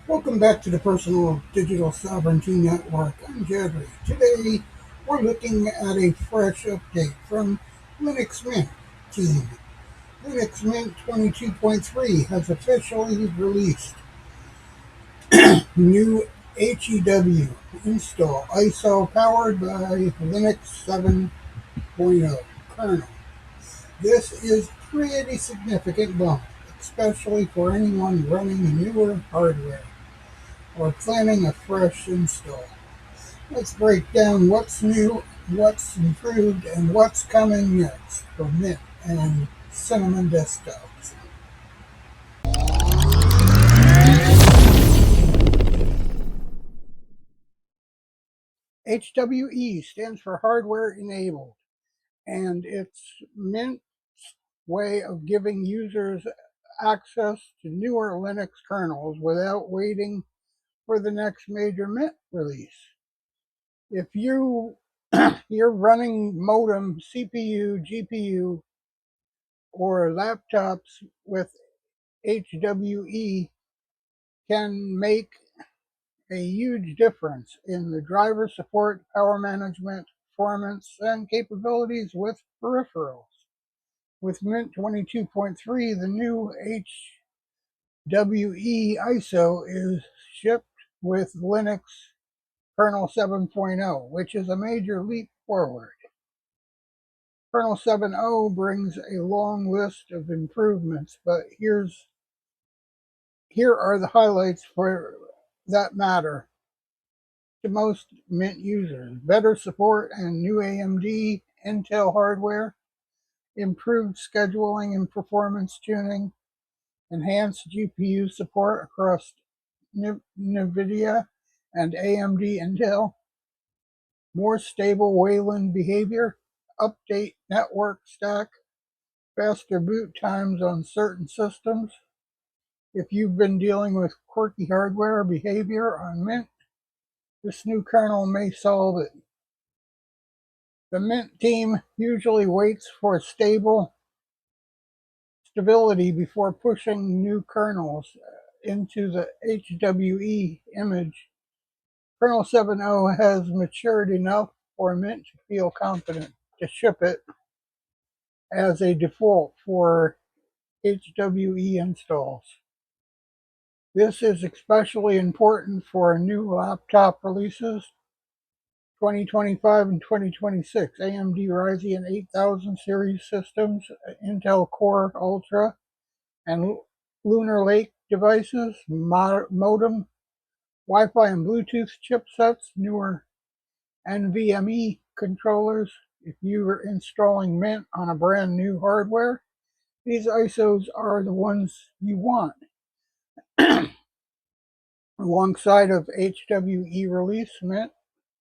Welcome back to the Personal Digital Sovereignty Network. I'm Jerry. Today, we're looking at a fresh update from Linux Mint team. Linux Mint 22.3 has officially released new HEW install ISO powered by Linux 7.0 kernel. This is pretty significant bump, especially for anyone running newer hardware or planning a fresh install. Let's break down what's new, what's improved, and what's coming next for Mint and Cinnamon desktops. HWE stands for Hardware Enabled, and it's Mint's way of giving users access to newer Linux kernels without waiting for the next major Mint release. If you're running modem, CPU, GPU, or laptops with HWE can make a huge difference in the driver support, power management, performance, and capabilities with peripherals. With Mint 22.3, the new HWE ISO is shipped with Linux Kernel 7.0, which is a major leap forward. Kernel 7.0 brings a long list of improvements, but here are the highlights for that matter to most Mint users. Better support and new AMD Intel hardware, improved scheduling and performance tuning, enhanced GPU support across NVIDIA and AMD Intel, more stable Wayland behavior, update network stack, faster boot times on certain systems. If you've been dealing with quirky hardware behavior on Mint, this new kernel may solve it. The Mint team usually waits for stability before pushing new kernels into the HWE image. Kernel 7.0 has matured enough for Mint to feel confident to ship it as a default for HWE installs. This is especially important for new laptop releases 2025 and 2026. AMD Ryzen 8000 series systems, Intel Core Ultra, and Lunar Lake devices, modem, Wi-Fi and Bluetooth chipsets, newer NVMe controllers. If you are installing Mint on a brand new hardware, these ISOs are the ones you want. Alongside of HWE release, Mint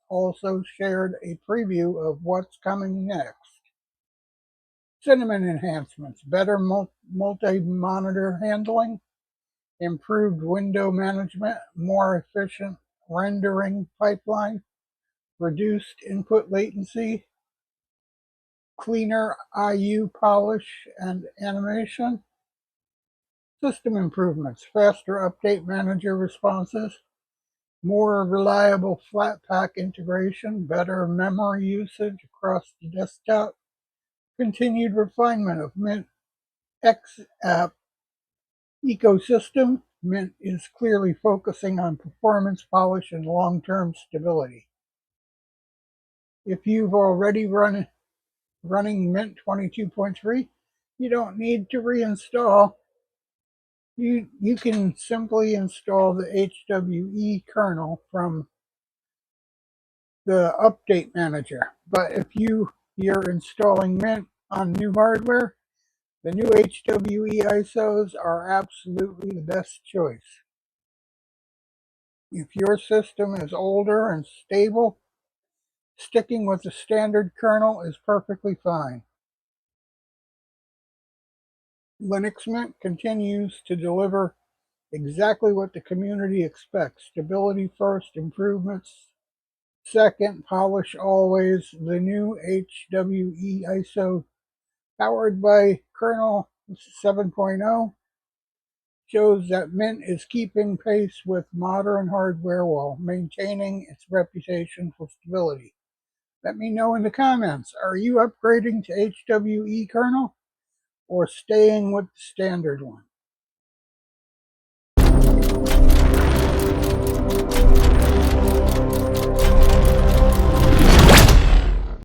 also shared a preview of what's coming next. Cinnamon enhancements, better multi-monitor handling, improved window management, more efficient rendering pipeline, reduced input latency, cleaner IU polish and animation, system improvements, faster update manager responses, more reliable Flatpak integration, better memory usage across the desktop, continued refinement of Mint X app ecosystem. Mint is clearly focusing on performance, polish, and long-term stability. If you've already running Mint 22.3, you don't need to reinstall. You can simply install the HWE kernel from the update manager. But if you're installing Mint on new hardware, the new HWE ISOs are absolutely the best choice. If your system is older and stable, sticking with the standard kernel is perfectly fine. Linux Mint continues to deliver exactly what the community expects. Stability first, improvements second, polish always. The new HWE ISO powered by Kernel 7.0 shows that Mint is keeping pace with modern hardware while maintaining its reputation for stability. Let me know in the comments, are you upgrading to HWE kernel or staying with the standard one?